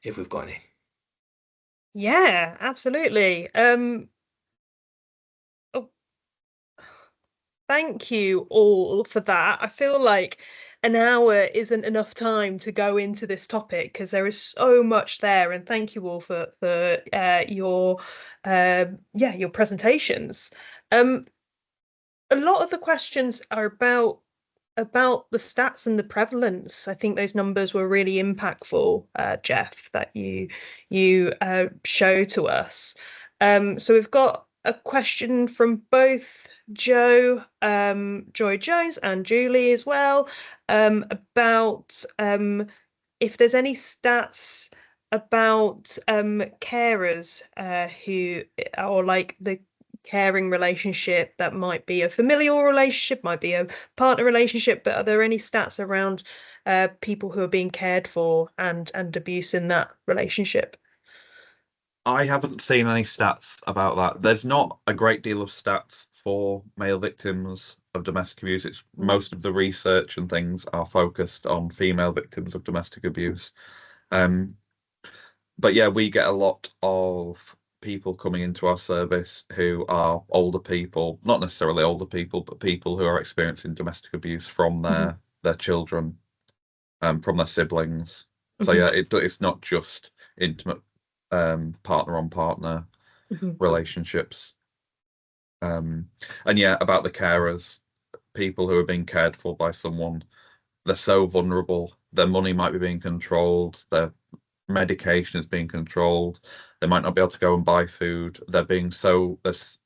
if we've got any. Yeah, absolutely. Thank you all for that. I feel like an hour isn't enough time to go into this topic because there is so much there. And thank you all for your your presentations. A lot of the questions are about the stats and the prevalence. I think those numbers were really impactful, Geoff, that you show to us. So we've got a question from both Joe, Joy Jones, and Julie as well, about if there's any stats about carers who, or like the caring relationship that might be a familial relationship, might be a partner relationship, but are there any stats around people who are being cared for and abuse in that relationship? I haven't seen any stats about that. There's not a great deal of stats for male victims of domestic abuse. It's most of the research and things are focused on female victims of domestic abuse. But yeah, we get a lot of people coming into our service who are older people, not necessarily older people, but people who are experiencing domestic abuse from their children, from their siblings. So yeah, it's not just intimate partner on partner relationships. And yeah, about the carers, people who are being cared for by someone, they're so vulnerable. Their money might be being controlled, their medication is being controlled, they might not be able to go and buy food. They're being so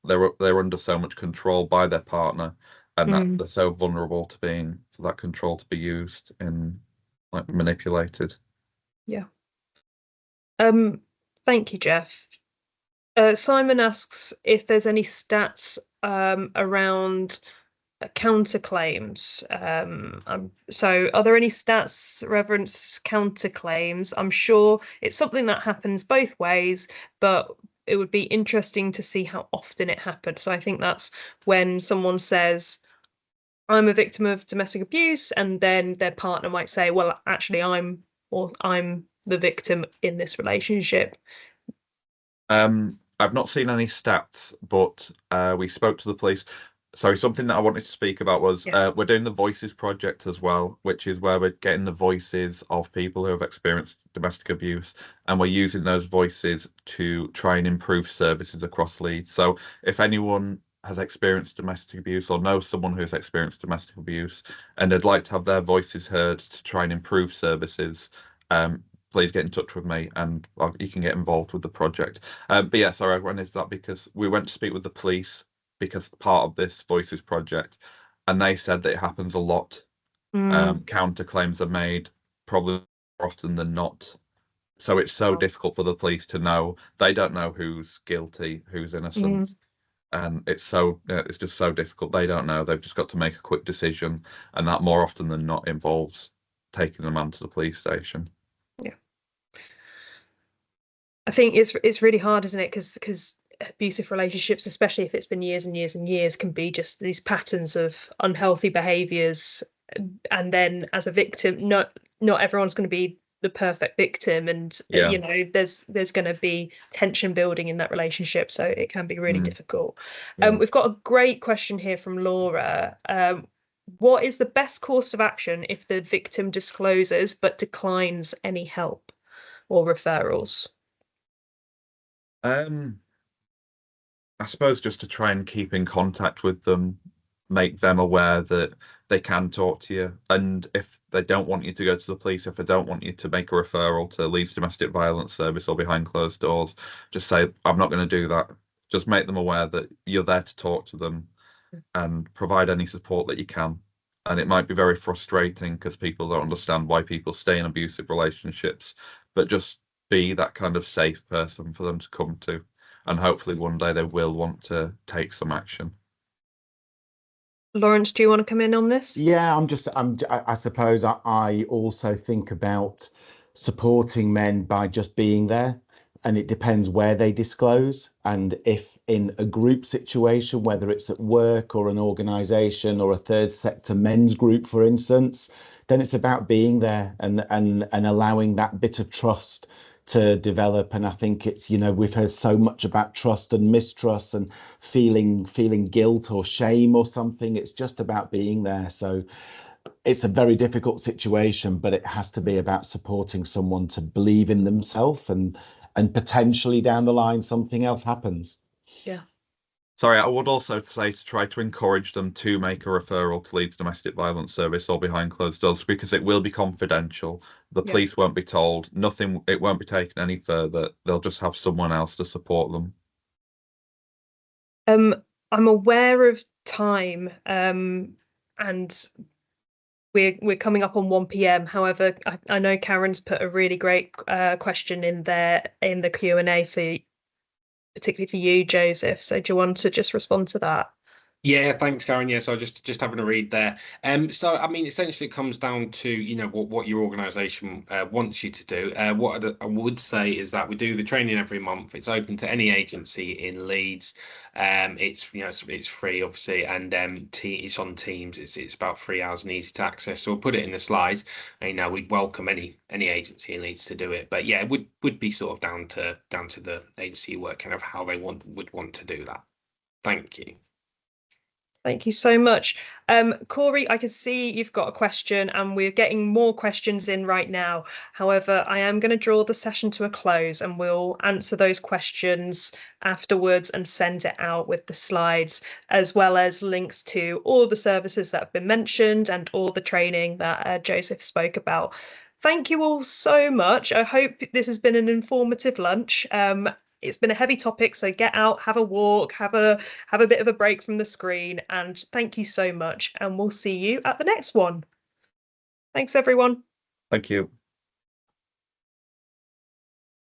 they're under so much control by their partner, and that they're so vulnerable to being, for that control to be used and like manipulated. Yeah. Thank you, Geoff. Simon asks if there's any stats around counterclaims. So are there any stats reference counterclaims? I'm sure it's something that happens both ways, but it would be interesting to see how often it happens. So I think that's when someone says, I'm a victim of domestic abuse, and then their partner might say, well, actually, I'm the victim in this relationship. I've not seen any stats, but we spoke to the police. Sorry, something that I wanted to speak about was Yes. we're doing the Voices project as well, which is where we're getting the voices of people who have experienced domestic abuse, and we're using those voices to try and improve services across Leeds. So if anyone has experienced domestic abuse or knows someone who has experienced domestic abuse and they'd like to have their voices heard to try and improve services, please get in touch with me and you can get involved with the project. But yeah, sorry, I went into that because we went to speak with the police because part of this Voices project, and they said that it happens a lot. Counterclaims are made probably more often than not. So it's so difficult for the police to know. They don't know who's guilty, who's innocent. And it's just so difficult. They don't know. They've just got to make a quick decision, and that more often than not involves taking the man to the police station. Yeah. I think it's really hard, isn't it? Because abusive relationships, especially if it's been years and years and years, can be just these patterns of unhealthy behaviors. And then as a victim, not everyone's going to be the perfect victim, and Yeah. there's going to be tension building in that relationship, so it can be really difficult. Yeah. We've got a great question here from Laura. What is the best course of action if the victim discloses but declines any help or referrals? I suppose just to try and keep in contact with them, make them aware that they can talk to you. And if they don't want you to go to the police, if they don't want you to make a referral to Leeds Domestic Violence Service or behind closed doors, just say, I'm not going to do that. Just make them aware that you're there to talk to them and provide any support that you can. And it might be very frustrating because people don't understand why people stay in abusive relationships, but just be that kind of safe person for them to come to. And hopefully one day they will want to take some action. Lawrence, do you want to come in on this? Yeah, I suppose I also think about supporting men by just being there. And it depends where they disclose. And if in a group situation, whether it's at work or an organization or a third sector men's group, for instance, then it's about being there and allowing that bit of trust to develop. And I think it's, we've heard so much about trust and mistrust and feeling guilt or shame or something. It's just about being there. So it's a very difficult situation, but it has to be about supporting someone to believe in themselves and potentially down the line something else happens. Yeah. Sorry, I would also say to try to encourage them to make a referral to Leeds Domestic Violence Service or behind closed doors because it will be confidential. The police won't be told, nothing, it won't be taken any further. They'll just have someone else to support them. I'm aware of time, and we're coming up on 1 p.m. However, I know Karen's put a really great question in there in the Q&A particularly for you, Joseph. So do you want to just respond to that? Yeah, thanks, Karen. Yeah, so just having a read there. So I mean, essentially, it comes down to what your organisation wants you to do. What I would say is that we do the training every month. It's open to any agency in Leeds. It's free, obviously, and it's on Teams. It's about 3 hours and easy to access. So we'll put it in the slides. And, we'd welcome any agency in Leeds to do it. But yeah, it would be sort of down to the agency you work, kind of how they would want to do that. Thank you. Thank you so much. Corey, I can see you've got a question and we're getting more questions in right now. However, I am going to draw the session to a close and we'll answer those questions afterwards and send it out with the slides, as well as links to all the services that have been mentioned and all the training that Joseph spoke about. Thank you all so much. I hope this has been an informative lunch. It's been a heavy topic, so get out, have a walk, have a bit of a break from the screen, and thank you so much, and we'll see you at the next one. Thanks, everyone. Thank you.